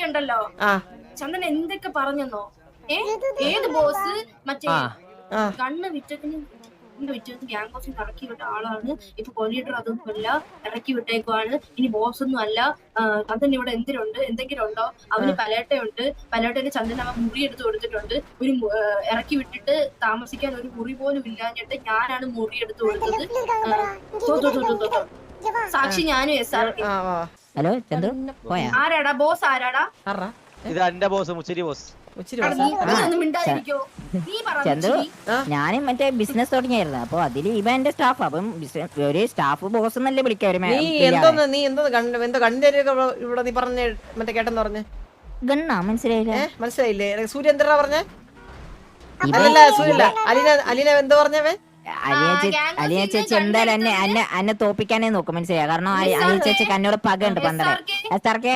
ഉണ്ടല്ലോ ചന്ദൻ എന്തൊക്കെ പറഞ്ഞെന്നോ ഏത് ബോസ് മറ്റേ കണ്ണ് വിറ്റത്തിന് ഗ്യാങ് ബോസിന് ഇറക്കി വിട്ട ആളാണ് ഇപ്പൊ കൊലീഡർ അതൊന്നുമല്ല ഇറക്കി വിട്ടേക്കുവാണ് ഇനി ബോസ് ഒന്നും അല്ല ചന്ദൻ ഇവിടെ എന്തെങ്കിലും ഉണ്ടോ അവന് പലേട്ടയുണ്ട് പലേട്ടന് ചന്ദൻ അവൻ മുറി എടുത്ത് കൊടുത്തിട്ടുണ്ട് ഒരു ഇറക്കി വിട്ടിട്ട് താമസിക്കാൻ ഒരു മുറി പോലും ഇല്ലാഞ്ഞിട്ട് ഞാനാണ് മുറി എടുത്ത് കൊടുത്തത് സാക്ഷി ഞാനും ഹലോ ആരാടാ ബോസ് ആരാടാ ഇത് എന്റെ ബോസ് മുച്ചിരി ബോസ് ചന്ദ്രു ഞാനും മറ്റേ ബിസിനസ് തുടങ്ങിയായിരുന്നു അപ്പൊ അതില് ഇവ എന്റെ സ്റ്റാഫ് അപ്പം ഒരു സ്റ്റാഫ് ബോസ് എന്നല്ലേ വിളിക്കാറ് ഗണ്ണാ മനസ്സിലായില്ലേ സൂര്യ എന്താ പറഞ്ഞേ അലീന എന്താ പറഞ്ഞവേ അലിയ ചേച്ചി എന്തായാലും എന്നെ തോപ്പിക്കാനേ നോക്കും മനസ്സിലായ കാരണം അലിയ ചേച്ചിക്ക് എന്നോട് പകയുണ്ട് പണ്ടേ സാർക്ക്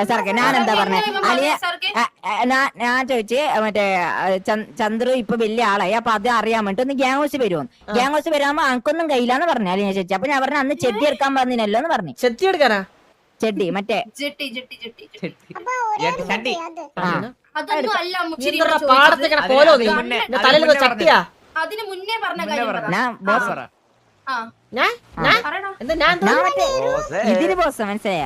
സാർക്ക് ഞാൻ എന്താ പറഞ്ഞേ അലിയ ഞാൻ ചോദിച്ച് മറ്റേ ചന്ദ്രു ഇപ്പൊ വലിയ ആളായി അപ്പൊ അത് അറിയാൻ വേണ്ടി ഒന്ന് ഗ്യാങ് ഹൗസ് വരുമോ ഗ്യാങ് ഹൗസ് വരാകുമ്പോ അനക്കൊന്നും കയ്യിലാന്ന് പറഞ്ഞു അലിയ ചേച്ചി അപ്പൊ ഞാൻ പറഞ്ഞു അന്ന് ചെടി എടുക്കാൻ പറഞ്ഞില്ലല്ലോ എന്ന് പറഞ്ഞു ചെത്തി എടുക്കാനാ ചെടി മറ്റേ അതിന് മുന്നേ പറഞ്ഞ ഇതിന് ബോസ് മനസ്സിലായ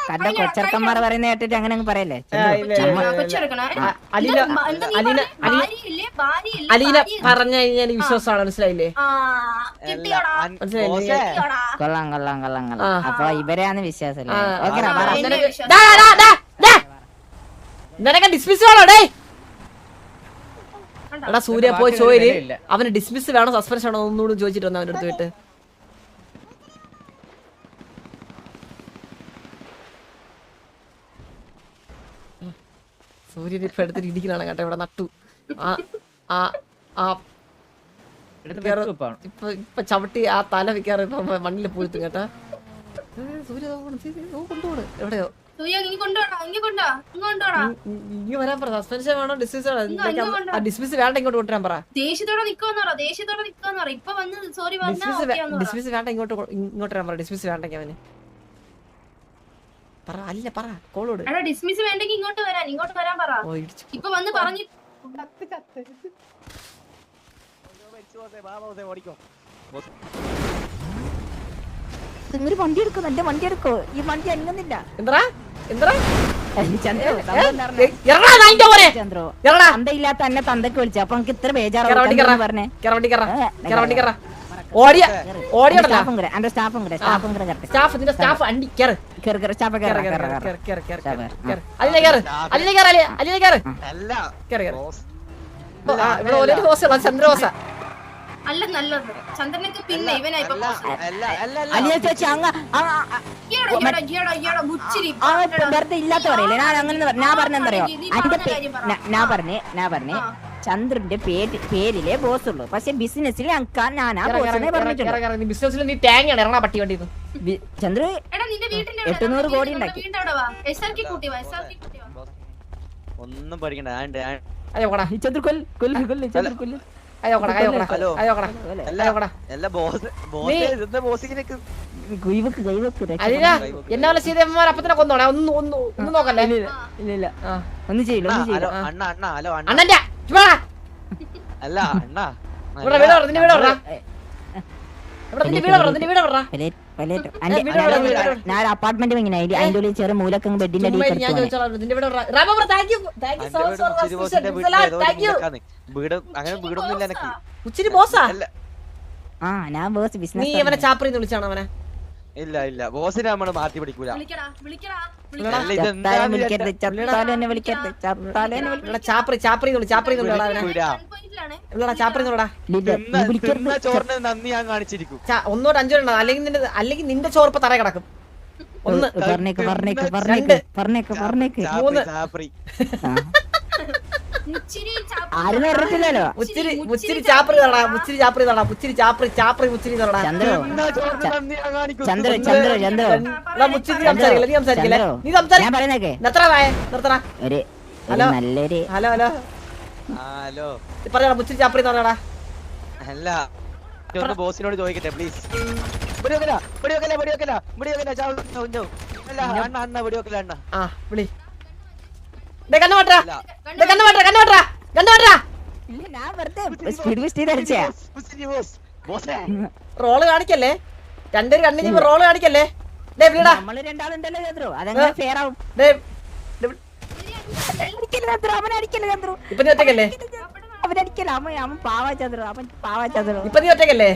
കണ്ട കൊച്ചർക്കന്മാർ പറയുന്ന കേട്ടിട്ട് അങ്ങനെ അങ്ങ് പറയല്ലേ അലീന പറഞ്ഞു കഴിഞ്ഞാൽ വിശ്വാസമാണ് മനസ്സിലായില്ലേ കൊള്ളാം കൊള്ളാം കൊള്ളാം കൊള്ളാം അപ്പൊ ഇവരെയാണ് വിശ്വാസം നിനക്ക് ഡിസ്മിസ് വേണോ ഡേ എടാ സൂര്യ പോയി ചോര് അവന് ഡിസ്മിസ് വേണോ സസ്പെൻഷൻ വേണോ ഒന്നുകൂടി ചോദിച്ചിട്ട് വന്നു അവൻ്റെ അടുത്ത് പോയിട്ട് സൂര്യൻ ഇപ്പൊ എടുത്തിട്ട് ഇടിക്കലാണ് കേട്ടോ ഇവിടെ നട്ടു ഇപ്പൊ ചവിട്ടി ആ തല വെക്കാറ് ഇപ്പൊ മണ്ണിൽ പൂഴ്ത്തും കേട്ടാ സൂര്യ കൊണ്ടുപോണ് എവിടെയോ ഇങ്ങ് വരാൻ പറ സസ്പെൻഷൻ വേണോ ഡിസ്മിസ് വേണോ ഡിസ്മിസ് വേണ്ട ഇങ്ങോട്ട് കൊണ്ടുവരാൻ പറ ഡിസ്മിസ് വേണ്ട ഇങ്ങോട്ട് വരാൻ പറ ഡിസ്മിസ് വേണ്ടെങ്കിൽ അവന് പറ അല്ല പറ കോളോട് ഡിസ്മിസ് വേണ്ടെങ്കിൽ ഇങ്ങോട്ട് വരാൻ പറ ഇപ്പൊ വന്ന് പറഞ്ഞു വണ്ടി എടുക്കും എന്റെ വണ്ടി എടുക്കോ ഈ വണ്ടി അനങ്ങുന്നില്ല എന്താ തന്തയില്ലാത്ത എന്നെ തന്തക്ക് വിളിച്ചു അപ്പൊ എനിക്ക് ഇത്ര ബേജാറാണ് പറഞ്ഞേ ചന്ദ്രബോസ അല്ല നല്ലത് ചന്ദ്രനക്ക് പിന്നെ വെറുതെ ഇല്ലാത്ത പറയില്ലേ ഞാൻ അങ്ങനെ ഞാൻ പറഞ്ഞെന്തറിയോ ഞാൻ പറഞ്ഞേ ചന്ദ്രന്റെ പേരിലെ ബോസ് ഉള്ളൂ പക്ഷെ ബിസിനസ്സിൽ ഞാനാ ബോസിനെ പറഞ്ഞിട്ടുണ്ട് ചന്ദ്ര 800 കോടി ഉണ്ടാക്കി ഒന്നും പഠിക്കണ്ട ചന്ദ്ര കൊല്ല് ചന്ദ്ര കൊല്ല് എന്നാലും സീതമ്മമാർ അപ്പത്തിനെ കൊന്നോണേ ഒന്നും നോക്കല്ലേ ഒന്നും ചെയ്യില്ല അണ്ണന്റെ അല്ല അണ്ണ ഞാൻ അപ്പാർട്ട്മെന്റ് ഇങ്ങനെ അതിന്റെ ഉള്ളിൽ ചെറിയ മൂലക്കങ്ങ് ബെഡിന്റെ ഞാൻ ബോസ് ബിസിനസ് ചാപ്പറി വിളിച്ചാണോ അവനെ ഇല്ല ഇല്ല ബോസിനെ നമ്മള് മാറ്റി പിടിക്കൂല നന്ദി ഞാൻ കാണിച്ചിരിക്കും ഒന്നോട്ട് അഞ്ചോണ്ട് അല്ലെങ്കിൽ നിന്റെ ചോർപ്പ് തറ കിടക്കും ഒന്ന് പറഞ്ഞേക്ക് മുച്ചിരി ആരും പറഞ്ഞിട്ടില്ലല്ലോ. മുച്ചിരി ചാപ്പറി തടാ, മുച്ചിരി ചാപ്പറി തടാ, മുച്ചിരി ചാപ്പറി ചാപ്പറി മുച്ചിരി തടാ. ചന്ദ്രു ചന്ദ്രു ചന്ദ്രു ചന്ദ്രു മുച്ചിരി സംസാരിക്കില്ല, നീ സംസാരിക്കില്ലേ? നീ സംസാരിക്ക. ഞാൻ പറയുന്നേക്കെ നിർത്തടാ. ഒരു ഹലോ. നല്ലൊരു ഹലോ ഹലോ ഹലോ പറയാ, മുച്ചിരി ചാപ്പറി തടാ. അല്ല ബോസിനോട് ചോദിക്കട്ടെ പ്ലീസ്. ആ വിളി. കണ്ണു മാറ്റാ, കണ്ണു മാറ്റാ, കണ്ണു മാറ്റാ, കണ്ണു മാറ്റാ. ഞാൻ വെറുതെ സ്പീഡ് മിസ്റ്റേക്ക് അടിച്ചാ. റോള് കാണിക്കല്ലേ, രണ്ടൊരു കണ്ണിന് റോള് കാണിക്കല്ലേ. ഡേ വിളിടാ. നമ്മള് രണ്ടാളുണ്ടല്ലോ ചന്ദ്രു, അതെങ്ങനെ ഫെയർ ആവും? ഡേ അടിക്കല് ചന്ദ്രു, അവൻ അടിക്കല് ചന്ദ്രു. ഇപ്പൊ നീ ഒറ്റക്കല്ലേ? അവൻ അടിക്കല, അവൻ പാവാ ചന്ദ്രു, അവൻ പാവാ ചന്ദ്രു. ഇപ്പൊ നീ ഒറ്റക്കല്ലേ?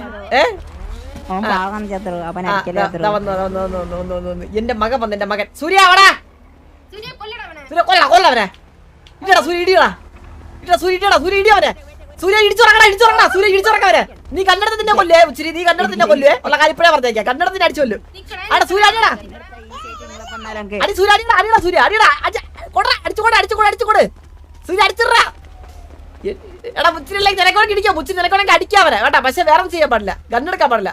അവൻ പാവാൻ ചന്ദ്രു, അവൻ അടിക്കല് ചന്ദ്രു. എന്റെ മകൻ വന്ന്, എന്റെ മകൻ സൂര്യ അവിടെ. സൂര്യ കൊല്ലവനെ. ഇടിയടാ സൂര്യ, ഇടിയടാ ഇടിയടാ സൂര്യ, ഇടിയടാ സൂര്യ, ഇടിയവനെ. സൂര്യ ഇടിച്ചുറങ്ങടാ, ഇടിച്ചുറങ്ങടാ സൂര്യ, ഇടിച്ചുറങ്ങവനെ. നീ കന്നഡത്തിന്റെ കൊല്ലേ ഉച്ചിരി, നീ കന്നഡത്തിന്റെ കൊല്ലുവേ. ഉള്ള കാര്യം ഇപ്പഴേ പറഞ്ഞേക്കാം, കന്നഡത്തിന്റെ അടിച്ചു കൊല്ലു. അവിടെ സൂര്യ അടിയടാ, അടി സൂര്യ, അടിയടാ, അടിയടാ സൂര്യ, അടിയടാ, അടിച്ചുകൊട, അടിച്ചുകൊട, അടിച്ചുകൊട് സൂര്യ, അടിച്ചിടാ. എടാ മുച്ചിരിലേക്ക് നിനക്കോണെങ്കിൽ ഇടിക്കാം, മുച്ചിരി നിനക്കോണെങ്കിൽ അടിക്കാവനെ കേട്ടാ. പക്ഷെ വേറെ ചെയ്യാൻ പാടില്ല, ഗണ്ണെടുക്കാൻ പാടില്ല.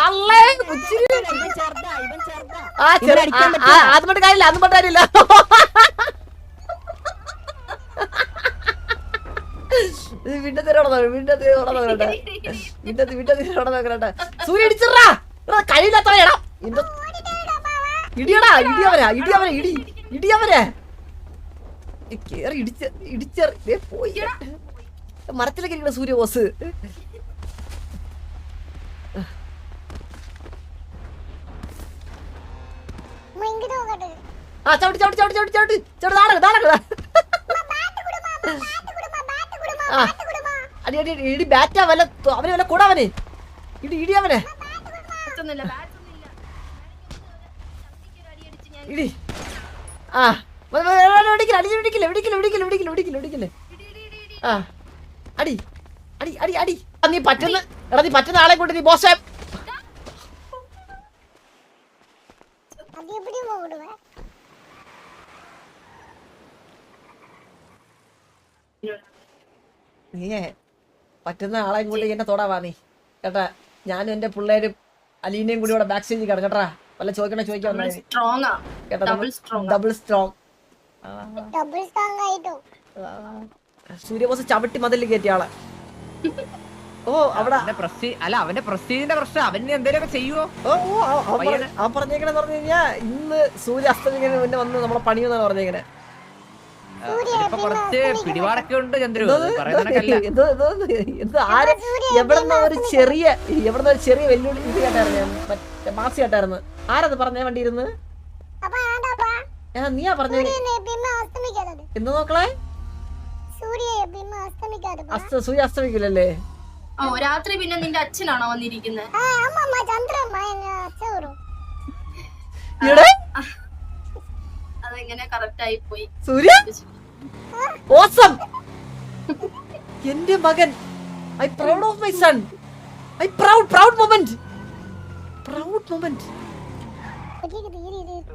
അല്ലേ മുച്ചിരി അതുകൊണ്ട് കാര്യമില്ല, അതും കൊണ്ട് കാര്യമില്ല. സൂര്യ ഇടിച്ചിടാ, കഴിയില്ലാത്ത ഇടിയടാ, ഇടിയവനാ, ഇടിയവനെ, ഇടി ഇടിയവനെ. കേറി ഇടിച്ചേ പോയി. മരത്തിലേക്ക് ഇരിക്കണ സൂര്യ ബോസ്. ആ ചവിട്ടി ചവിട്ടി ചവിട്ടി ചവിട്ടി ചവിട്ടി ചവിട്ടി നാടക നാടക. ആ അടി അടി ഇടി, ബാറ്റാ വല്ല അവന് വല്ല കൂടാ, അവന് ഇടി ഇടി അവനെ ഇടി. ആ അടിക്കില്ല, അടി ഇടിക്കില്ല, ഇടിക്കില്ല, ഇടിക്കില്ല, ഇടിക്കില്ല, ഇടിക്കില്ല, ഇടിക്കില്ല. ആ അടി അടി അടി അടി. നീ പറ്റുന്ന എടാ, നീ പറ്റുന്ന ആളെ കൊണ്ട് നീ ബോസ്. നീ പറ്റുന്ന ആളെ കൊണ്ട് എന്നെ തൊടാവാ നീ കേട്ടാ. ഞാനും എന്റെ പിള്ളേരും അലീനയും കൂടി ഇവിടെ ബാക്ക് സ്റ്റേജിൽ കിടക്കും കേട്ടാ. വല്ല ചോദിക്കണേ ചോദിക്കാൻ കേട്ടാ. Double strong. സൂര്യബോസ് ചവിട്ടി മതിൽ കയറ്റിയ ആളെ. ഓ അവിടെ അല്ല, അവന്റെ പ്രസ്റ്റീജിന്റെ പ്രശ്നം, അവന് എന്തെങ്കിലും ചെയ്യുവോ? ആ പറഞ്ഞേക്കണെന്ന് പറഞ്ഞു കഴിഞ്ഞാ ഇന്ന് സൂര്യ അസ്തമിങ്ങനെ മുന്നേ വന്ന് നമ്മളെ പണിയെന്നാണ് പറഞ്ഞേക്കണേ. കുറച്ച് പിടിപാടൊക്കെ ഉണ്ട് ചന്ദ്രു. എവിടെന്ന ഒരു ചെറിയ വെല്ലുവിളി ഇത് കേട്ടായിരുന്നു, മാസി കേട്ടായിരുന്നു. ആരത് പറഞ്ഞ വണ്ടി ഇരുന്ന്? നീയാ പറഞ്ഞ എന്ത് നോക്കളെ? സൂര്യ അസ്തമിക്കില്ലല്ലേ? രാത്രി പിന്നെ നിന്റെ അച്ഛനാണോ വന്നിരിക്കുന്നത്? അതെങ്ങനെ കറക്റ്റ് ആയി പോയി. സൂര്യ ഓസം, എന്റെ മകൻ. I proud of my son. I proud moment, proud moment.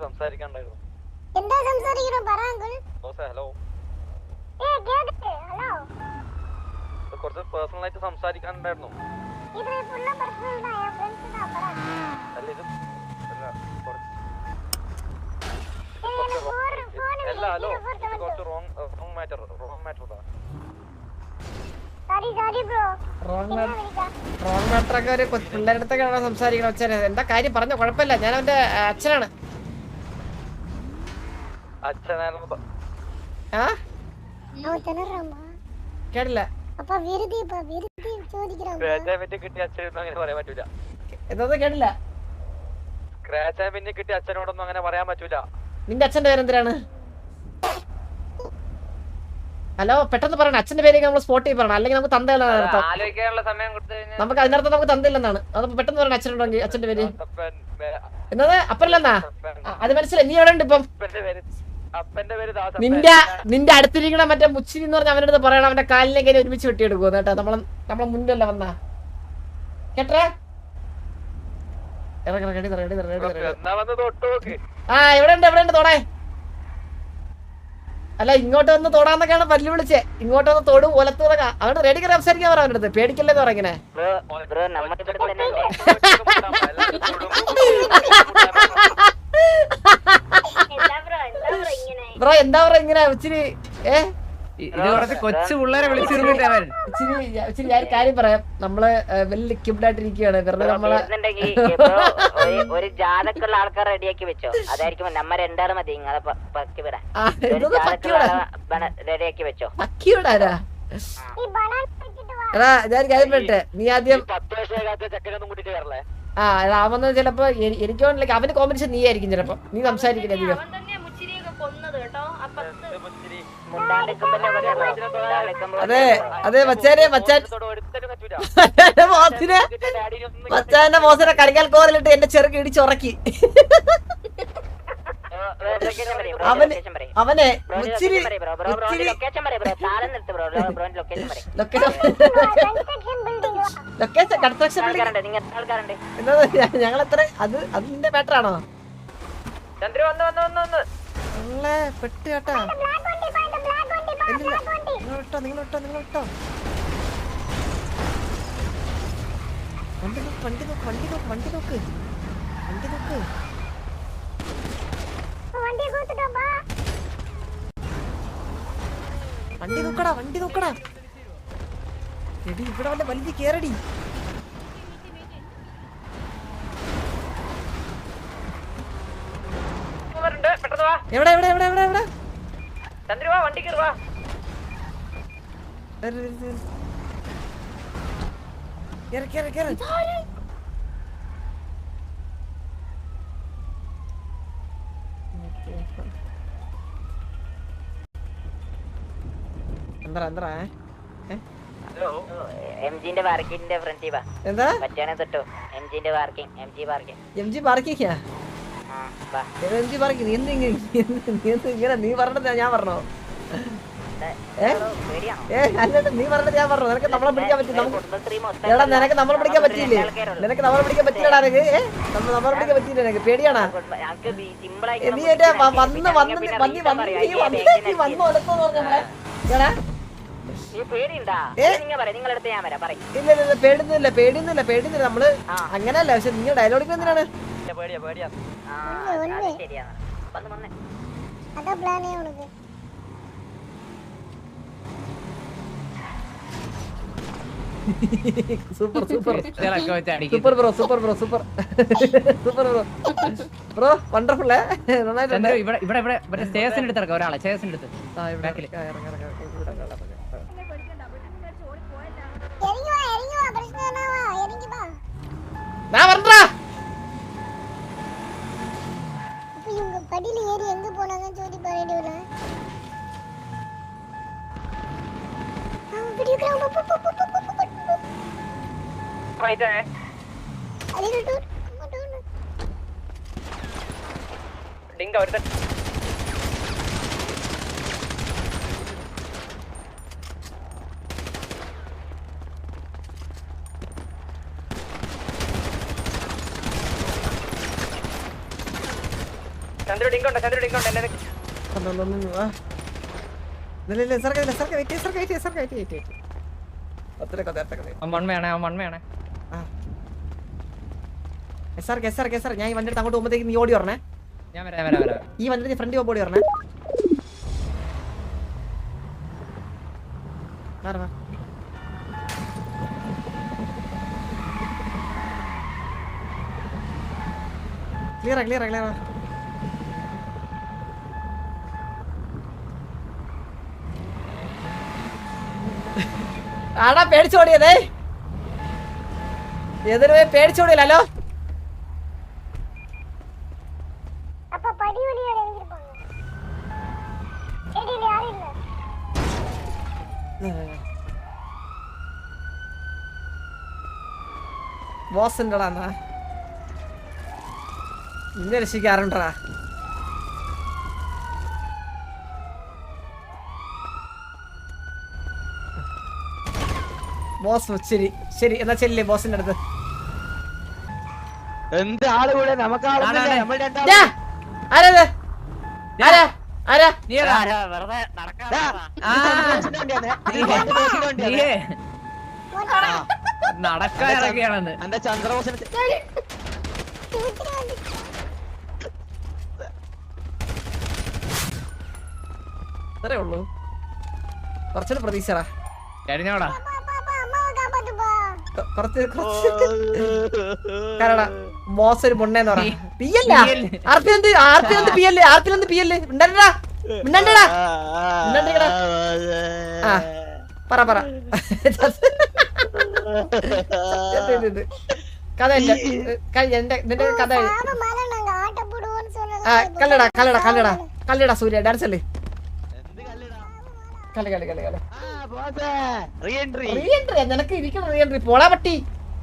സംസാരിക്കാണ്ടായിരുന്നു. എന്താ സംസാരിക്കണം? പറ അങ്കിൾ. ഹലോ, ഹലോ, കുറച്ച് പേഴ്സണൽ ആയിട്ട് സംസാരിക്കാനുണ്ടായിരുന്നു. ഇത് ഫുള്ള പേഴ്സണൽ ആയ ഫ്രണ്ട്സ് പറ. അല്ല ഇത് അല്ല, ഹലോ, കുറച്ച് wrong matter sorry bro. Wrong മാറ്ററൊക്കെ ഒരു പിള്ളേരുടെ അടുത്തൊക്കെയാണ് സംസാരിക്കണം. അച്ഛനെ എന്താ കാര്യം പറഞ്ഞോ, കുഴപ്പമില്ല. ഞാൻ അവന്റെ അച്ഛനാണ്. കേട്ടില്ല. എന്താ കേട്ടില്ല? അച്ഛനോടൊന്നും അങ്ങനെ പറയാൻ പറ്റൂല. നിന്റെ അച്ഛന്റെ പേരെന്തിനാണ്? ഹലോ, പെട്ടെന്ന് പറയണം. അച്ഛന്റെ പേരേക്ക് നമ്മൾ സ്പോട്ട് ചെയ്ത് പറയണം, അല്ലെങ്കിൽ നമുക്ക് തന്തയില്ലെന്നാണ് അർത്ഥം. നമുക്ക് അതിനർത്ഥം നമുക്ക് തന്തയില്ലെന്നാണ്. അത് പെട്ടെന്ന് പറയണം അച്ഛനോടെങ്കിൽ. അച്ഛന്റെ പേര് എന്നത് അപ്പനല്ലെന്നാ? അത് മനസ്സിലായി. നീ എവിടെ ഉണ്ട് ഇപ്പം? നിന്റെ അടുത്തിരിക്കണ മറ്റേ മുച്ചിരി എന്ന് പറഞ്ഞ അവന്റെ അടുത്ത് പറയണം, അവന്റെ കാലിലേക്ക് ഒരുമിച്ച് വെട്ടിയെടുക്കുമെന്ന് കേട്ടോ. നമ്മളെ മുന്നല്ല വന്നാ കേട്ടാ. ആ എവിടെ ഉണ്ട് തോടെ? അല്ല ഇങ്ങോട്ട് വന്ന് തൊടാന്നൊക്കെയാണ് പല്ല് വിളിച്ചേ. ഇങ്ങോട്ട് വന്ന് തൊടും ഒലത്തൂന്നൊക്കെ അവരുടെ റെഡി കയറി സംസാരിക്കാൻ പറ അവരുടെ അടുത്ത്. പേടിക്കല്ലേന്ന് പറ ഇങ്ങനെ. ബ്രോ എന്താ പറയാ ഇങ്ങനെ ഇച്ചിരി ഇത് കുറച്ച് കൊച്ചു പിള്ളേരെ വിളിച്ചിരുന്നിട്ട് അവൻ ഇച്ചിരി ഞാൻ കാര്യം പറയാം. നമ്മള് വെൽ എക്യുപ്ഡ് ആയിട്ടിരിക്കുകയാണ്. വെറുതെ നമ്മളെ ഒരു ജാതക്കുള്ള ആൾക്കാർ റെഡിയാക്കി വെച്ചോ. അതായിരിക്കും നമ്മ രണ്ടാള് മതി നിങ്ങളെ വിടാൻ. റെഡിയാക്കി വെച്ചോ. പക്കിയോടാരാ? എടാ ഞാൻ കാര്യം പറയട്ടെ. നീ ആദ്യം 10 വയസ്സാകാത്ത ചെക്കനൊന്നും കൂട്ടിട്ട് കയറല്ലേ? അവന്ന് ചിലപ്പോ എനിക്ക് തോന്നുന്നില്ല അവന് കോമ്പറ്റീഷൻ നീ ആയിരിക്കും ചിലപ്പോ. നീ സംസാരിക്കില്ല അധികം. അവൻ തന്നെ മുച്ചിരിയൊക്കെ കൊന്നത് കേട്ടോ. അതെ അതെ മച്ചാന്റെ മോസിനെ കരികാൽ കോറിലിട്ട് എന്റെ ചെറുക്ക് ഇടിച്ചുറക്കി. അവനെ മുച്ചിരി ലൊക്കേഷൻ കൺസ്ട്രക്ഷൻ ഞങ്ങൾ എത്ര അത് അതിന്റെ മാറ്ററാണോ? പെട്ട് കേട്ടാ. നിങ്ങളിട്ടോ വണ്ടി നോക്ക്. വണ്ടി നോക്കടാ. എടി ഇവിടെ വല്ല വണ്ടി കേറടി. എവിടെ വണ്ടി കയറുവാ. കേറ്. എന്താ എംജിന്റെ പാർക്കിന്റെ ഫ്രണ്ട് എന്താ പറ്റാനെ തൊട്ടോ. എംജിന്റെ പാർക്കിംഗ് എം ജി പാർക്കിങ്ങാ? എം ജി പാർക്കിംഗ് ഇങ്ങനെ നീ പറഞ്ഞത് ഞാൻ പറഞ്ഞോ? അല്ലല്ല നീ പറഞ്ഞത് ഞാൻ പറഞ്ഞു. നിനക്ക് നമ്മളെ പിടിക്കാൻ പറ്റില്ല. എടാ നിനക്ക് നമ്മളെ പിടിക്കാൻ പറ്റിയില്ലേ? നിനക്ക് നമ്മളെ പിടിക്കാൻ പറ്റില്ലടാ. നിനക്ക് നമ്മളെ പിടിക്കാൻ പറ്റിയില്ല. നിനക്ക് പേടിയാണാ? നീ എന്റെ വന്ന് ഒലത്തോന്ന് പറഞ്ഞേ. എടാ ഇല്ല പേടിയൊന്നുമില്ല നമ്മള് അങ്ങനെയല്ല. പക്ഷെ നിങ്ങൾ ഡയലോഗ് എന്തിനാണ്? Super bro wonderful. ഇവിടെ സ്റ്റേഷന്റെ അടുത്ത് ഇറക്കാം ഒരാളെ. സ്റ്റേഷന്റെ അടുത്ത് படியில ஏறி எங்க போனாங்கன்னு சொல்லி பாருடா. வீடியோ கிராம் പോയിട്ടേ ഡിങ്ക ഒരുത്തൻ ചന്ദ്രു ഡിങ്കുണ്ട് ഞാൻ ഈ വണ്ടി അങ്ങോട്ട് പോകുമ്പോഴത്തേക്ക് നീ ഓടി പറഞ്ഞേ. ഈ വണ്ടി ഫ്രണ്ട് ഓടി പറഞ്ഞേ. ക്ലിയറാ ആടാ പേടിച്ചോടിയതേ. എതിരെ പേടിച്ചോടിയല്ലോ. ബോസ് ഉണ്ടടാ നിന്നെ രക്ഷിക്കാറുണ്ടാ. ബോസ് ശരി എന്നാ ചെല്ലേ ബോസിന്റെ അടുത്ത്. എന്ത് ആള് കൂടെ നമുക്ക് ആരാ ആരാ നീയേ നടക്കാൻ ഇറങ്ങിയാണെന്ന്. എന്റെ ചന്ദ്രബോസിന് അത്രേ ഉള്ളൂ. കുറച്ചുകൂടെ പ്രതീക്ഷടാ. കഴിഞ്ഞോടാ കുറച്ച് കാരണം ബോസ് ഒരു പൊണ്ണേന്ന് പറ. പിയല്ല ആർപിഎന്ത് പിയല്ലേ മിണ്ടണ്ടാ ആ പറ കഥ എന്റെ കഥ ആ കല്ലടാ സൂര്യ ഡാൻസ് അല്ലേ നിനക്ക് ഇരിക്കണം റീഎൻട്രി പോളാ പട്ടി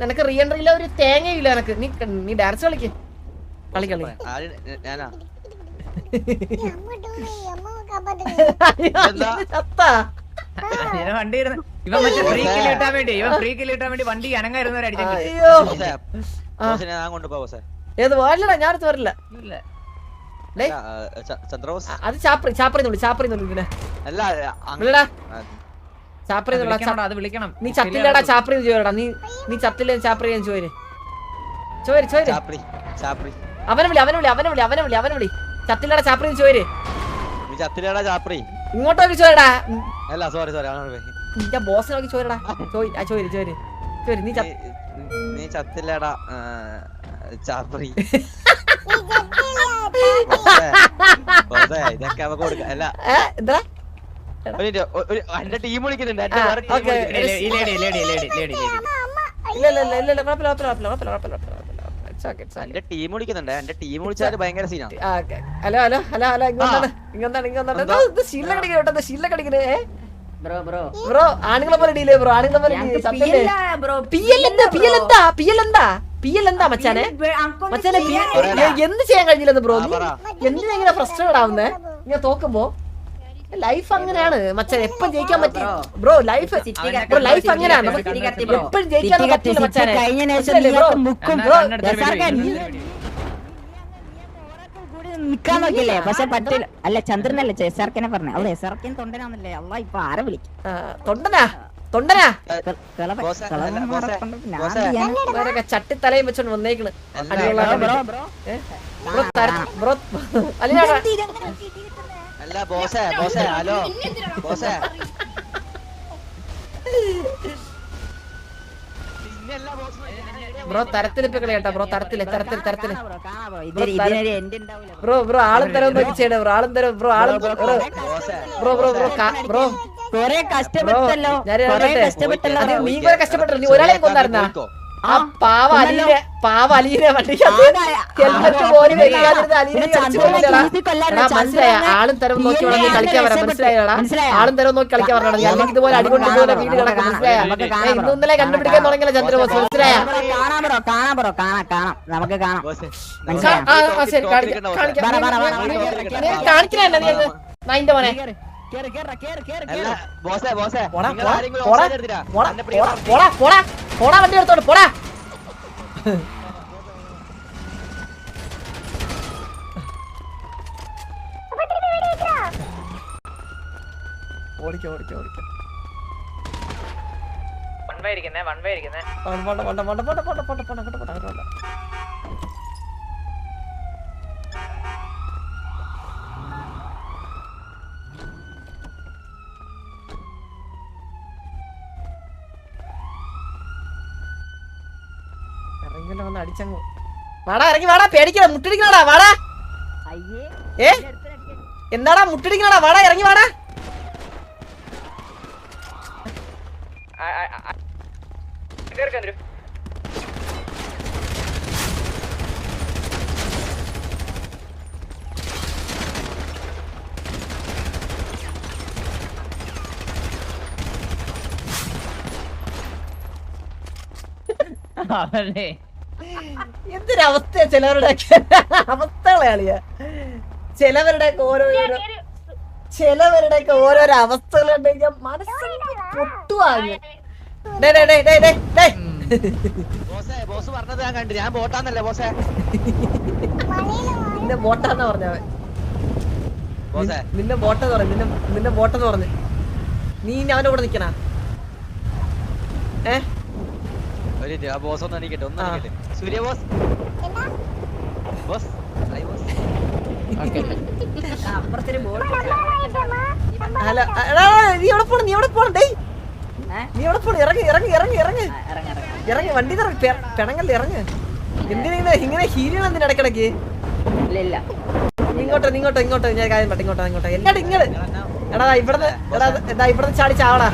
നിനക്ക് റീഎൻട്രിയിലെ ഒരു തേങ്ങയില്ല നിനക്ക് നീ ഡാൻസ് കളി വണ്ടി ഇവൻ മറ്റേ ഫ്രീ കില്ല് കിട്ടാൻ വേണ്ടി വണ്ടി അനങ്ങായിരുന്നവരെ അടിച്ചു. ഏത് വാഴടാ ഞാനത് വരില്ല. അത് ചാപ്രി ഇങ്ങനെ അത് വിളിക്കണം. നീ ചത്തില്ലടാ ചാപ്രി ചോരടാ നീ ചത്തില്ല ചാപ്രി ചോര് അവനെ വിളി ചത്തില്ലടാ ചാപ്രി ചോര് ഇങ്ങോട്ട് നോക്കി ചോരടാ നിന്റെ ബോസിനെ നോക്കി ചോരടാ ചോര് നീ ചത്തില്ലടാ ചാപ്രി ഇതൊക്കെ അവ കൊടുക്ക അല്ല എന്താ എന്റെ ടീം വിളിക്കുന്നുണ്ട് എന്റെ ടീം വിളിക്കുന്നുണ്ട് എന്റെ ടീം വിളിച്ചാല് ഭയങ്കര സീനാണ്. ഹലോ ഇങ്ങോട്ടാണ് ബ്രോ ആണുങ്ങളെ പോലെ ഡീലേ ബ്രോ പിയലെന്താ മച്ചാനെ എന്ത് ചെയ്യാൻ കഴിഞ്ഞില്ലെന്ന് ബ്രോ എന്തിനാ ഇങ്ങനെ ഫ്രസ്ട്രേറ്റഡ് ആവുന്നേ ഇങ്ങനെ തോക്കുമ്പോ ലൈഫ് അങ്ങനെയാണ് മച്ചാനെ എപ്പം ജയിക്കാൻ പറ്റി ബ്രോ ലൈഫ് അങ്ങനെയാണ് എപ്പോഴും ജയിക്കാൻ പറ്റില്ല മച്ചാനെ നിക്കാൻ നോക്കില്ലേ പക്ഷെ പറ്റില്ല. അല്ല ചന്ദ്രനല്ലേ ചേസാർക്കനെ പറഞ്ഞ അവിടെ ചേസാർക്കൻ തൊണ്ടനാന്നല്ലേ അല്ല ഇപ്പൊ ആരെ വിളിക്കും തൊണ്ടനാ ചട്ടി തലയും വെച്ചോണ്ട് വന്നേക്കണ് അല്ല ബോസേ ഹലോ ബോസേ ബ്രോ തരത്തിലിപ്പ കളിയാട്ടാ ബ്രോ തരത്തില് ബ്രോ ആളും തരം നോക്കി ചെയ്യണേ ബ്രോ കൊറേ കഷ്ടപ്പെട്ടല്ലോ നീ കുറെ കഷ്ടപ്പെട്ടല്ലോ നീ ഒരാളെ കൊന്നായിരുന്നാ ആ പാവ അലീനെ ഹെൽമെറ്റ് പോലും വെക്കാതിരുന്ന അലീനെ മനസ്സിലായ ആളും തരം നോക്കി വേണം കളിക്കാൻ പറയാം മനസ്സിലായടാ ആളും തരം നോക്കി കളിക്കാൻ പറഞ്ഞാൽ അല്ലെങ്കിൽ ഇതുപോലെ അടികൊണ്ട് ഇതുപോലെ വീട് കിടക്കും മനസ്സിലായ ഇന്നലെ കണ്ടുപിടിക്കാൻ തുടങ്ങിയ ചന്ദ്രബോസ് മനസ്സിലായ നമുക്ക് കാണാം ശരി കാണിക്കണ നൈന്റെ മോനെ പോടാ വണ്ടി എടുത്തോട്ട് പോടാ ഓടിക്കോ വന്ന് അടിച്ചങ്ങ് ഇറങ്ങി വാടാ പേടിക്കണ മുട്ടിടിക്കണടാ വാടാ എന്താടാ മുട്ടിടിക്കണടാ വാടാ ഇറങ്ങി വാടാ എന്തൊരവസ്ഥ ചിലവരുടെ അവസ്ഥകളെയാളിയാ ചിലവരുടെയൊക്കെ ഓരോരോ അവസ്ഥകളുണ്ടെങ്കിൽ മനസ്സിൽ പൊട്ടുവാങ്ങ് ബോസ് പറഞ്ഞത് ഞാൻ കണ്ടു ഞാൻ ബോട്ടാന്നല്ലേ ബോസേ ബോട്ടാന്ന് പറഞ്ഞവൻ ബോസേ നിന്റെ ബോട്ടെന്ന് പറഞ്ഞു നിന്റെ ബോട്ടെന്ന് പറഞ്ഞു നീ ഇനി അവന്റെ കൂടെ നിക്കണ ഒരു മിനിറ്റ്, ആ ബോസ് ഒന്ന് എണീക്കട്ടെ, ഒന്ന് എണീക്കട്ടെ. സൂര്യ ബോസ്, ബോസ്, ഹായ് ബോസ്. അപ്പുറത്തൊരു ബോട്ട് ഹലോ എടാ നീ എവിടെ പോണം ഡേയ് നീ എവിടെ പോണം ഇറങ്ങി വണ്ടി പെണങ്ങല്ലേ ഇറങ്ങ് എന്തിനാ ഇങ്ങനെ ഹീരിയാണ് എന്തിനാ ഇടക്കിടക്ക് ഇല്ല ഇങ്ങോട്ടോ ഞാൻ കാര്യം പറ്റും ഇങ്ങോട്ടോ എല്ലാടും ഇങ്ങോട്ട് എടാ ഇവിടുന്ന് ചാടി ചാവടാ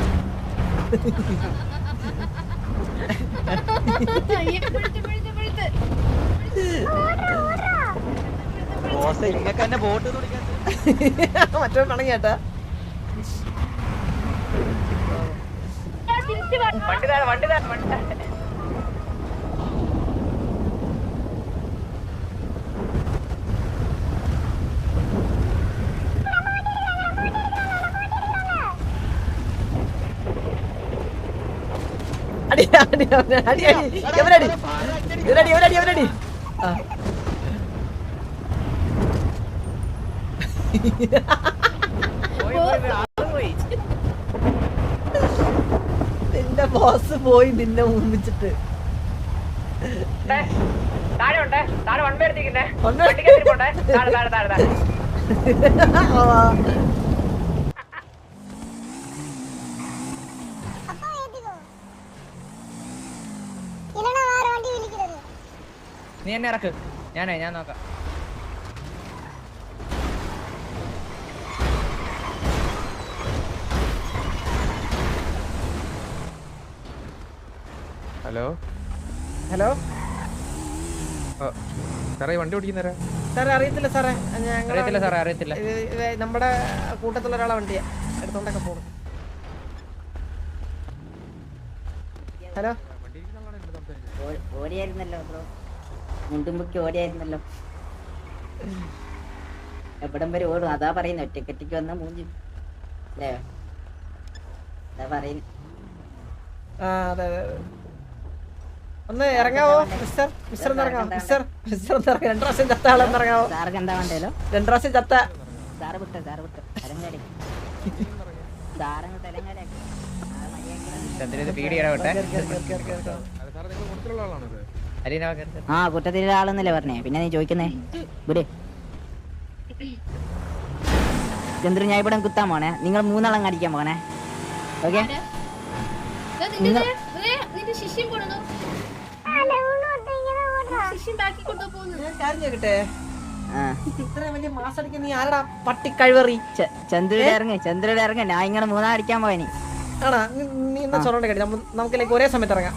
ബോസ് ഇങ്ങക്ക് തന്നെ ബോട്ട് തുടിക്കാൻ മറ്റോ പണങ്ങി കേട്ടാ അടി നിന്റെ ബോസ് പോയി നിന്നെ മുമ്പിച്ചിട്ട് നീ എന്നെ ഇറക്ക്, ഞാൻ നോക്കാം. ഹലോ സാറേ വണ്ടി ഓടിക്കുന്നേരാ? സാറേ അറിയത്തില്ല സാറേ അറിയത്തില്ല. നമ്മുടെ കൂട്ടത്തിലുള്ള ഒരാളെ വണ്ടിയാ എടുത്തോണ്ടൊക്കെ പോകും. ഹലോ ഓടിയായിരുന്നല്ലോ ബ്രോ, മുണ്ടുമ്പൊക്കെ ഓടിയായിരുന്നല്ലോ. എവിടം വരെ ഓടും? അതാ പറയുന്നു, ഒറ്റയ്ക്ക് വന്ന മൂഞ്ചി അല്ലേ? അതാ പറയുന്നു. അതെ ഒന്ന് ഇറങ്ങാവോ മിസ്റ്റർ ഒന്ന് ഇറങ്ങാവോ മിസ്റ്റർ ഒന്ന് ഇറങ്ങാം. 2 പ്രാവശ്യം ചത്ത ആളൊന്ന് ഇറങ്ങാവോ? സാർക്ക് എന്താ വേണ്ടല്ലോ? 2 പ്രാവശ്യം ചത്ത സാറ് വിട്ട് തെലങ്കാടി സാറങ്ങ് തെലങ്കാടി ആ കുറ്റത്തിലുള്ള ആളെന്നല്ലേ പറഞ്ഞേ, പിന്നെ നീ ചോദിക്കുന്നേ ഇവിടെ ചന്ദ്രു. ഞാൻ ഇവിടെ കുത്താൻ പോണേ, നിങ്ങൾ 3 ആളങ്ങ് അടിക്കാൻ പോണേ. ഓക്കെ ചന്ദ്രയുടെ ഇറങ്ങ ഞാൻ ഇങ്ങനെ 3 അടിക്കാൻ പോയനി. ആണാ നീ എന്നാ ചൊറോണ്ട് കേട്ടി നമുക്ക് ഒരേ സമയത്ത് ഇറങ്ങാം.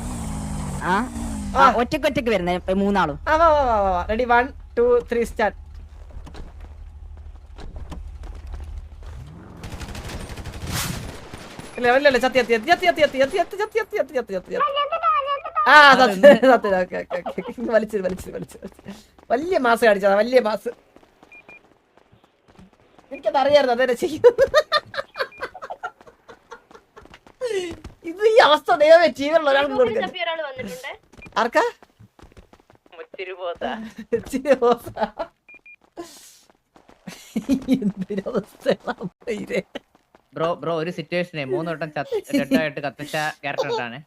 ഒറ്റക്ക് വരുന്നേ 3 ആളും. Ready 1 2 3 start. ഇല്ല ചത്തി വലിച്ചു വലിയ മാസ് കാണിച്ചതാ, വലിയ മാസ്. എനിക്കത് അറിയായിരുന്നു അതേ ചെയ്യും. ഇത് ഈ അവസ്ഥ ദൈവമേ ജീവിതമുള്ള ഒരാൾക്ക് കൊടുക്കാം. ആർക്കാ? എന്തൊരവസ്ഥ ബ്രോ ഒരു സിറ്റുവേഷനെ 3 വട്ടം ഡെഡായിട്ട് കത്തിച്ച ക്യാരക്ടറാണ്.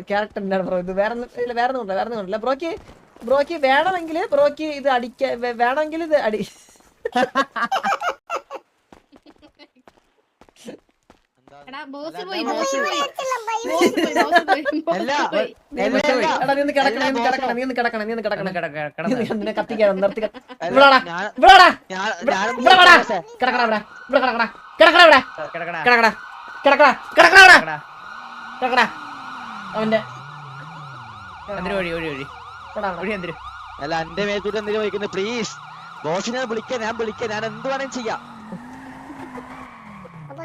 Character bro. ഇത് വേറെ ഒന്നുമില്ല. ബ്രോക്ക് വേണമെങ്കിൽ ബ്രോക്ക് ഇത് വേണമെങ്കിൽ ഇത് അടി. കത്തിക്കാൻ നിർത്തി അവന്റെ അല്ല എന്റെ മേത്തൂട്ട് എന്തിനു വയ്ക്കുന്നത്? പ്ലീസ് ബോസിനെ വിളിക്കാൻ, ഞാൻ എന്ത് വേണേലും ചെയ്യാം.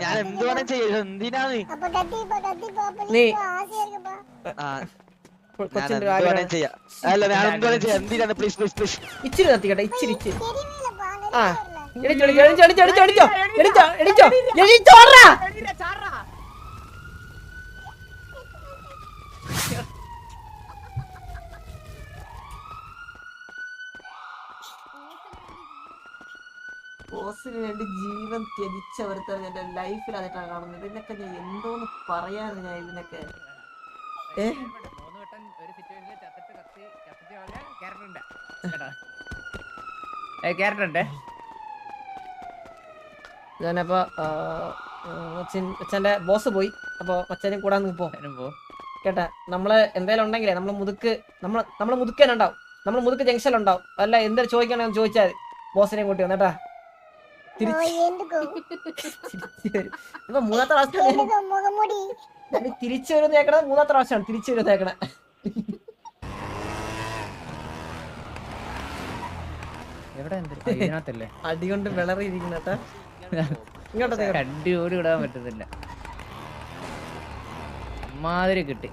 ഞാൻ എന്ത് വേണേലും ചെയ്യാം. എന്തിനാണ് ചെയ്യാം? അല്ല ഞാൻ എന്ത് വേണേലും ചെയ്യാം. എന്തിനാണ്? പ്ലീസ് ഇച്ചിരി കത്തിക്കട്ടെ, ഇച്ചിരി. ബോസിന് വേണ്ടി ജീവൻ ത്യജിച്ച ഒരുത്തൻ എന്റെ ലൈഫിലായിട്ടാണ് കാണുന്നത്. ഇതിനൊക്കെ ഞാൻ എന്തോന്ന് പറയാൻ ഞാൻ ഇതിനൊക്കെ. ഞാനപ്പോ അച്ഛന്റെ ബോസ് പോയി. അപ്പൊ അച്ഛനും കൂടാൻ പോ കേട്ടാ. നമ്മള് എന്തായാലും ഉണ്ടെങ്കിലേ നമ്മള് മുതുക്കാനുണ്ടാവും. നമ്മൾ മുതുക്ക് ജംഗ്ഷനിലുണ്ടാവും. അല്ല എന്തെങ്കിലും ചോദിക്കണമെന്ന് ചോദിച്ചാൽ ബോസിനെയും കൂട്ടി വന്നേട്ടാ. ഇപ്പൊ മൂന്നാമത്തെ പ്രാവശ്യം തിരിച്ചു വരുന്ന കേക്കണത്. മൂന്നാമത്തെ പ്രാവശ്യമാണ് തിരിച്ചു വരുന്ന കേക്കണേ. അടികൊണ്ട് വിളറിയിരിക്കുന്നേട്ടാ. ഇങ്ങോട്ടേ അടി ഓടി വിടാൻ പറ്റത്തില്ല. മാതിരി കിട്ടി.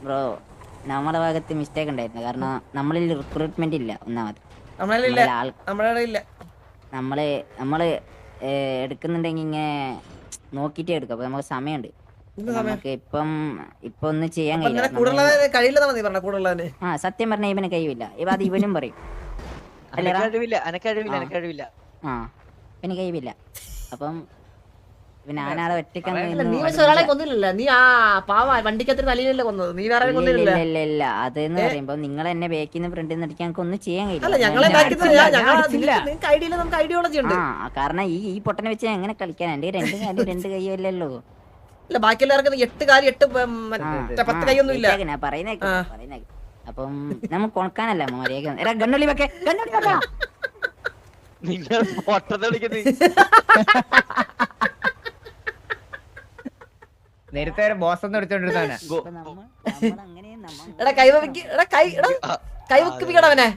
ബ്രോ നമ്മുടെ ഭാഗത്ത് മിസ്റ്റേക്ക് ഉണ്ടായിരുന്നു. കാരണം നമ്മളിൽ റിക്രൂട്ട്മെന്റ് ഇല്ല. ഒന്നാമത് നമ്മള് എടുക്കുന്നുണ്ടെങ്കിൽ ഇങ്ങനെ നോക്കിട്ടേ എടുക്കും. അപ്പൊ നമുക്ക് സമയമുണ്ട്. നമുക്ക് ഇപ്പൊ ഒന്നും ചെയ്യാൻ കഴിയില്ല. ആ സത്യം പറഞ്ഞ ഇവന് കഴിവില്ല. അത് ഇവനും പറയും. ആ ഇവന് കഴിവില്ല. അപ്പം ഞാനാളെ ഇല്ല അതെന്ന് പറയുമ്പോ നിങ്ങൾ എന്നെ ബാക്കിന്ന് ഫ്രണ്ടിൽ നിന്ന് അടിക്കാൻ ഒന്നും ചെയ്യാൻ കഴിയില്ല. കാരണം ഈ പൊട്ടനെ വെച്ച് എങ്ങനെ കളിക്കാൻ? എന്റെ രണ്ട് കൈയല്ലല്ലോ. പറയുന്നേ. അപ്പം നമുക്ക് കൊണക്കാനല്ല മര്യാദ ഗണ്ണൊളി വെക്കേ. നേരത്തെ ബോസ് ഒന്ന് വിളിച്ചോണ്ടിരുന്നവനെ കൈവക്കിപ്പിക്കണവനെ.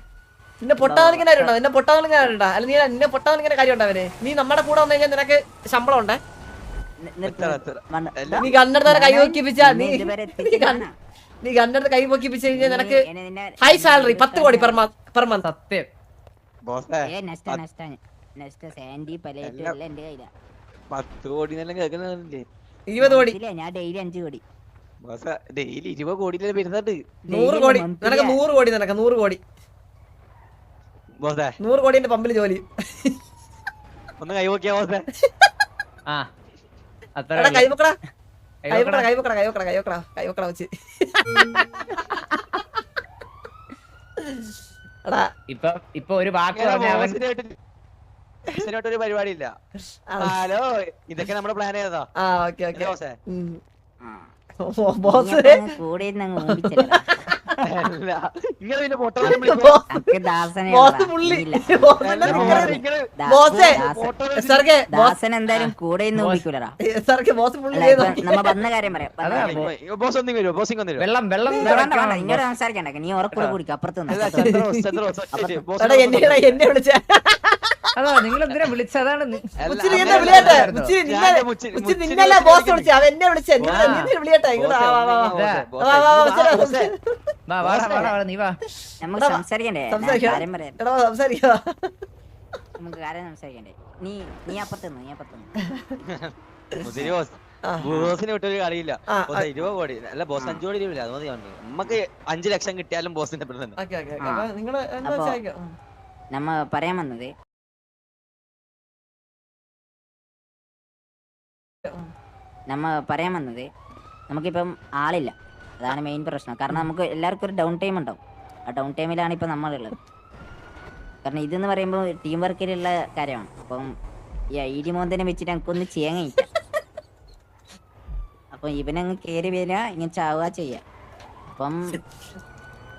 നിന്നെ പൊട്ടാതിരിക്കുന്ന കാര്യമുണ്ടോ? നിന്നെ പൊട്ടാതിരിക്കുന്ന കാര്യമുണ്ടോ? അല്ല നിന്നെ പൊട്ടാതിരിക്കുന്ന കാര്യമുണ്ടോ അവന്? നീ നമ്മുടെ കൂടെ വന്നു കഴിഞ്ഞാൽ നിനക്ക് ശമ്പളം ഉണ്ടേ. നീ കണ്ണെടുത്ത് കൈ പൊക്കിപ്പിച്ച നീ കണ്ണെടുത്ത് കൈ പൊക്കിപ്പിച്ച് കഴിഞ്ഞാൽ നിനക്ക് ഹൈ സാലറി 10 കോടി പെർ മന്ത്. സത്യം. 20 കോടി ഞാൻ ഡെയിലി 5 കോടി. ഡെയിലി 20 കോടിയിലെ വരുന്നുണ്ട്. 100 കോടി നിനക്ക് 100 കോടി നിനക്ക് 100 കോടി 100 കോടിന്റെ പമ്പിൽ ജോലി. ഒന്ന് കൈ നോക്കിയാ ബോസേ. കൈവക്കടാ വെച്ച് ഇപ്പൊ ഒരു വാക്ക് ഒരു പരിപാടി ഇല്ല. ഹലോ ഇതൊക്കെ നമ്മുടെ പ്ലാൻ ചെയ്തതാ. കൂടെ ദാസൻ എന്തായാലും കൂടെ നമ്മ വന്ന കാര്യം പറയാം. ഇങ്ങോട്ട് സംസാരിക്കണ്ട. നീ ഉറക്കൂടെ കുടിക്കും. അപ്പുറത്ത് എന്നെ വിളിച്ച നിങ്ങൾ എന്തിനാ വിളിച്ചതാണ്? നിന്നല്ല ബോസ് വിളിച്ച. അവൻ എന്നെ വിളിച്ച. വിളിയട്ടെ നീ വാ. നമുക്ക് സംസാരിക്കണ്ടേ? സംസാരിക്കാ. നമുക്ക് കാര്യം സംസാരിക്കണ്ടേ? നീ അപ്പുറത്തുനിന്ന് ബോസിനെ വിട്ടൊരു കളിയില്ല. 20 കോടി അല്ല ബോസ് 5 കോടി രൂപ. അത് മതി. നമുക്ക് 5 ലക്ഷം കിട്ടിയാലും ബോസിന്റെ നമ്മ പറയാൻ വന്നത് നമുക്കിപ്പം ആളില്ല. അതാണ് മെയിൻ പ്രശ്നം. കാരണം നമുക്ക് എല്ലാവർക്കും ഒരു ഡൗൺ ടൈം ഉണ്ടാവും. ആ ഡൗൺ ടൈമിലാണ് ഇപ്പം നമ്മളുള്ളത്. കാരണം ഇതെന്ന് പറയുമ്പോൾ ടീം വർക്കിലുള്ള കാര്യമാണ്. അപ്പം ഈ ID മോന്തനെ വെച്ചിട്ട് നമുക്കൊന്നും ചെയ്യാൻ കഴിയില്ല. അപ്പം ഇവനങ്ങ് കയറി വരിക, ഇങ്ങനെ ചാവുക ചെയ്യുക. അപ്പം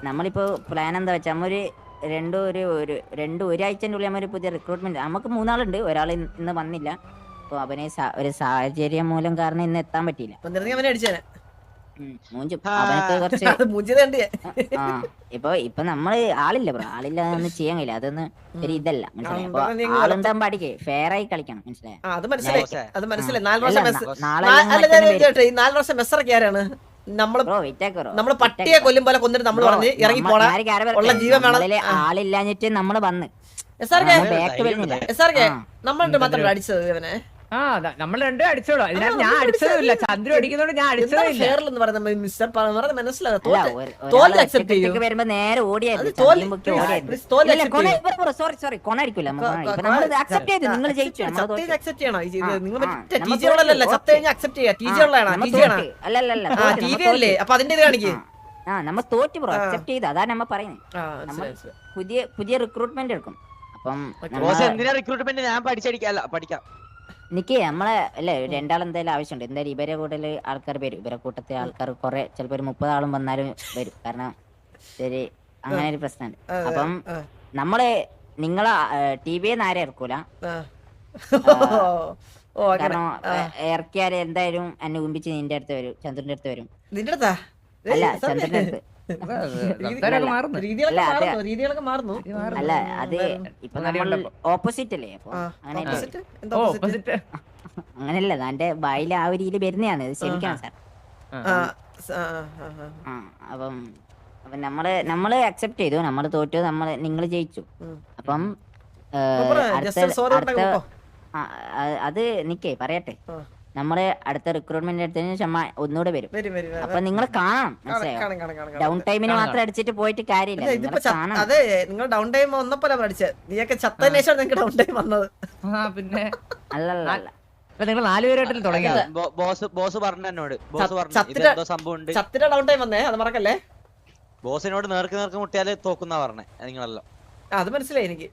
നമ്മളിപ്പോൾ പ്ലാൻ എന്താ വെച്ചാൽ നമ്മ ഒരാഴ്ചൻ്റെ ഉള്ളിൽ നമ്മൾ പുതിയ റിക്രൂട്ട്മെന്റ്. നമുക്ക് 3 ആളുണ്ട്. ഒരാൾ ഇന്ന് വന്നില്ല. അപ്പൊ അവനെ ഒരു സാഹചര്യം മൂലം കാരണം ഇന്ന് എത്താൻ പറ്റിയില്ല. ഇപ്പൊ നമ്മള് ആളില്ല ബ്രോ. ആളില്ല ഒന്നും ചെയ്യാൻ കഴിയില്ല. അതൊന്നും ഒരു ഇതല്ല. മനസ്സിലായി? ആളുണ്ടാൻ പാടിക്കേ ഫെയർ ആയി കളിക്കണം. മനസ്സിലായി? നമ്മള് പട്ടിയെ കൊല്ലും പോലെ കൊന്നിട്ട് നമ്മള് പറഞ്ഞ് ഇറങ്ങി പോണ ഉള്ള ജീവൻ വേണം. ആളില്ലാഞ്ഞിട്ട് നമ്മള് വന്ന് നമ്മളുടെ മാത്രം അടിച്ചത് ഇവനെ. ആ നമ്മൾ രണ്ടും അടിച്ചോളൂ. ഇതിനകത്ത് ഞാൻ അടിച്ചതുമില്ല, ചന്ദ്രു അടിക്കുന്നോണ്ട് ഞാൻ അടിച്ചതില്ല. വരുമ്പോ നേരെ ഓടിയായിരുന്നു. സോറി കൊണടിക്കില്ല. അക്സെപ്റ്റ് ചെയ്തു, നിങ്ങൾ ജയിച്ചു. നമ്മ തോറ്റു ബ്രോ, അക്സെപ്റ്റ് ചെയ്തു. അതാ നമ്മ പറയുന്നത്. പുതിയ റിക്രൂട്ട്മെന്റ് എടുക്കും. അപ്പം റിക്രൂട്ട്മെന്റ് ഞാൻ പഠിക്കാം. എനിക്ക് നമ്മളെ അല്ലേ രണ്ടാളെന്തായാലും ആവശ്യമുണ്ട്. എന്തായാലും ഇവരെ കൂടുതൽ ആൾക്കാർ വരും. ഇവരെ കൂട്ടത്തിൽ ആൾക്കാർ കുറെ ചിലപ്പോ ഒരു 30 ആളും വന്നാലും വരും. കാരണം ശരി അങ്ങനെ ഒരു പ്രശ്നമുണ്ട്. അപ്പം നമ്മള് നിങ്ങളെ ടിവിന്ന് ആരെ ഇറക്കൂല. കാരണം ഇറക്കിയാല് എന്തായാലും എന്നെ ഉമ്പിച്ച് നിന്റെ അടുത്ത് വരും, ചന്ദ്രന്റെ അടുത്ത് വരും. അല്ല ചന്ദ്രന്റെ അടുത്ത് അല്ല, അത് ഇപ്പൊ നമ്മൾ ഓപ്പോസിറ്റ് അല്ലേ. അപ്പൊ അങ്ങനെയല്ല, എന്റെ വായില് ആ ഒരു രീതിയിൽ വരുന്നതാണ്. ക്ഷമിക്കണം സാർ. അപ്പം നമ്മള് അക്സെപ്റ്റ് ചെയ്തു. നമ്മള് തോറ്റു, നിങ്ങൾ ജയിച്ചു. അപ്പം അത് നിക്കേ പറയട്ടെ. നമ്മള് അടുത്ത റിക്രൂട്ട്മെന്റ് എടുത്തതിന് ശേഷം ഒന്നുകൂടെ വരും. അപ്പൊ നിങ്ങൾ കാണണം, മനസ്സിലായോ? ഡൗൺ ടൈമിന് മാത്രം അടിച്ചിട്ട് പോയിട്ട് കാര്യമില്ല. അതെ, നിങ്ങൾ ഡൗൺ ടൈം വന്നപ്പോലെ അടിച്ചത്. നീയൊക്കെ ചത്തതിന് ശേഷം നിങ്ങൾക്ക് ഡൗൺ ടൈം വന്നത്. പിന്നെ അല്ലല്ല, നിങ്ങൾ 4 പേരായിട്ടല്ലേ തുടങ്ങിയത്? ബോസ് പറഞ്ഞു എന്നോട്, ചത്തിന്റെ ഡൗൺ ടൈം വന്നേ, അത് മറക്കല്ലേ. ബോസിനോട് നേർക്ക് മുട്ടിയാല് തോക്കുന്ന പറഞ്ഞേ നിങ്ങളല്ലോ. അത് മനസ്സിലായി എനിക്ക്.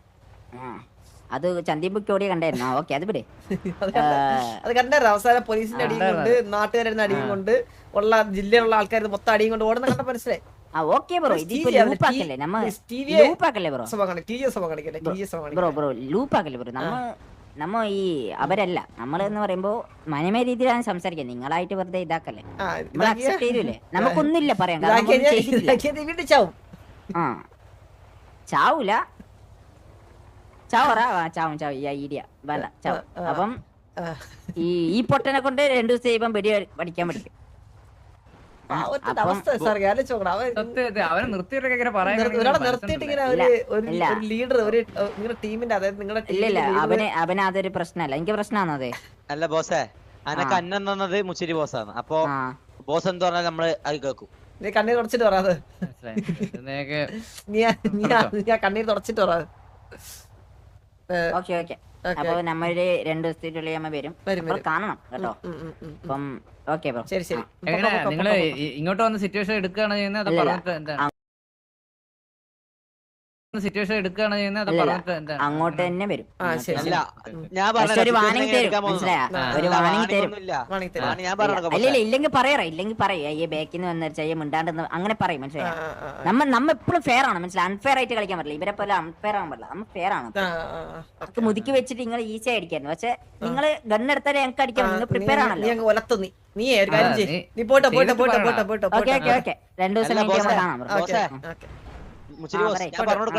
അത് ചന്തിബുക്ക് ഓടി കണ്ടായിരുന്നു. ഓക്കെ, അത് വിടെ അത് കണ്ടായിരുന്നു. അവസാനം പോലീസിന്റെ അടിയും കൊണ്ട്, നാട്ടുകാരുടെ അടിയും കൊണ്ട്, ഉള്ള ജില്ലയിലുള്ള ആൾക്കാർ മൊത്തം അടിയും കൊണ്ട് ഓടുന്ന കണ്ട മനസ്സിലായി. ഓക്കെ ബ്രോ, ഇതിപ്പോ ലൂപ്പാക്കല്ലേ ലൂപ്പാക്കല്ലേ ബ്രോ ലൂപ്പാക്കല്ലേ ബ്രോ. നമ്മ ഈ അവരല്ല, നമ്മളെന്ന് പറയുമ്പോ മനമേ രീതിയിലാണ് സംസാരിക്കുന്നത്. നിങ്ങളായിട്ട് വെറുതെ ഇതാക്കല്ലേ. നമ്മൾ അക്സെപ്റ്റ് ചെയ്യൂലേ, നമുക്കൊന്നുമില്ല പറയാൻ. ചാവൂല, ചാവും ഈടിയ വേണ്ട ചാവും. അപ്പം ഈ പൊട്ടനെ കൊണ്ട് 2 ദിവസം കഴിയുമ്പം വെടി പഠിക്കാൻ പഠിക്കും. അവന് അതൊരു പ്രശ്നമല്ല, എനിക്ക് പ്രശ്നമാണത്. അല്ല ബോസേ, അനക്ക് അന്നം തന്നത് മുച്ചിരി ബോസാണ്. അപ്പൊ ബോസ് എന്ത് പറഞ്ഞാൽ നമ്മള് അത് കേൾക്കും. നീ കണ്ണീർ തുടച്ചിട്ട് പറയാത്. കണ്ണീർ തുടച്ചിട്ട് പറയാത്. Okay okay. അപ്പൊ നമ്മള് 2 ദിവസത്തിനുള്ളിൽ നമ്മ വരും. കാണണം കേട്ടോ. അപ്പം ഓക്കെ ബ്രോ. ശരി ശരി. നിങ്ങള് ഇങ്ങോട്ട് വന്ന് സിറ്റുവേഷൻ എടുക്കുകയാണ് ചെയ്യുന്നത്, അത് പറഞ്ഞിട്ട് എന്താണ്? സിറ്റുവേഷൻ എടുക്കുകയാണ് ചെയ്യുന്നത്, അത് പറഞ്ഞിട്ട് എന്താണ്? അങ്ങോട്ട് തന്നെ വരും. ഞാൻ ഒരു വാണിംഗ് തരും, മനസ്സിലായ? ഒരു വാണിംഗ് തരും. ഇല്ലെങ്കിൽ പറയാ, ഇല്ലെങ്കിൽ പറയാ ഈ ബാക്കിന്ന് വന്ന മിണ്ടാണ്ടെന്ന് അങ്ങനെ പറയും, മനസ്സിലായ? നമ്മ എപ്പോഴും ഫെയർ ആണ്, മനസ്സിലായി? അൺഫെയർ ആയിട്ട് കളിക്കാൻ പറ്റില്ല. ഇവരെ പോലെ അൺഫെയർ ആവാൻ പറ്റില്ല. നമ്മ ഫെയർ ആണ്. നമുക്ക് മുതുക്കി വെച്ചിട്ട് നിങ്ങൾ ഈസി അടിക്കായിരുന്നു. പക്ഷെ നിങ്ങള് ഗണ്ണെടുത്താലേ ഞങ്ങൾക്ക് അടിക്കാൻ. നിങ്ങൾ പ്രിപ്പയർ ആണല്ലോ. 2 ദിവസം കഴിഞ്ഞ് കാണാം.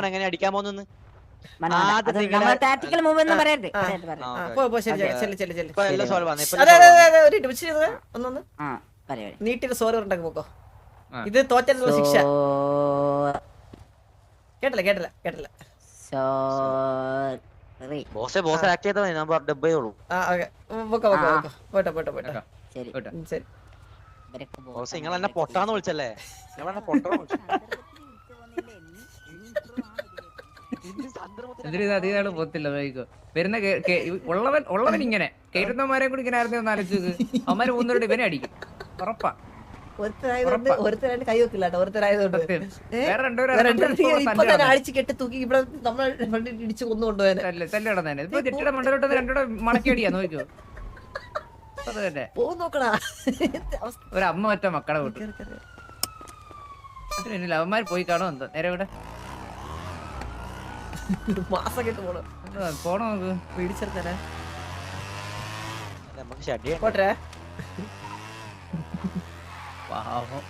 എങ്ങനെ അടിക്കാൻ പോകുന്നു ടാക്ടിക്കൽ മൂവ് എന്ന് പറയരുത്. നീട്ടിട്ട് സോറി ഉണ്ടാക്കി പോക്കോ. ഇത് തോറ്റുള്ള ശിക്ഷ. കേട്ടില്ല. നിങ്ങളെന്നെ പൊട്ടാന്ന് വിളിച്ചല്ലേ? അധികം പോത്തില്ല വരുന്ന ഉള്ളവൻ ഇങ്ങനെ കേട്ടുന്നവന്മാരെ കൂടി ഇങ്ങനെ ആയിരുന്നു ഒന്ന് ആലോചിച്ച്. അവന്മാര് 3 പേരുടെ ഇവനെ അടിക്കും, ഉറപ്പാ. ഒരുത്തരായിട്ട് കൈ വെക്കില്ല. ഒരുത്തരായതുകൊണ്ട് അടിച്ചു കെട്ടി തൂക്കി ഇവിടെ നമ്മൾ ഇടിച്ചു കൊന്നുകൊണ്ടുപോയാൽ തല്ലിടന്നെ. ഇപ്പൊ ചെട്ടിയുടെ മണ്ടലോട്ട് 2 മണക്കി അടിയാ, നോക്കിയോ? നോക്കടാ, ഒരമ്മ മറ്റ മക്കളെ കൂട്ടി അവന്മാർ പോയി കാണോ എന്തോ. നേരെ ഇവിടെ മാസം കെട്ട് പോണോ നമുക്ക് പിടിച്ചെടുത്തരാ. നമുക്ക് പോട്ടെ. പാവം.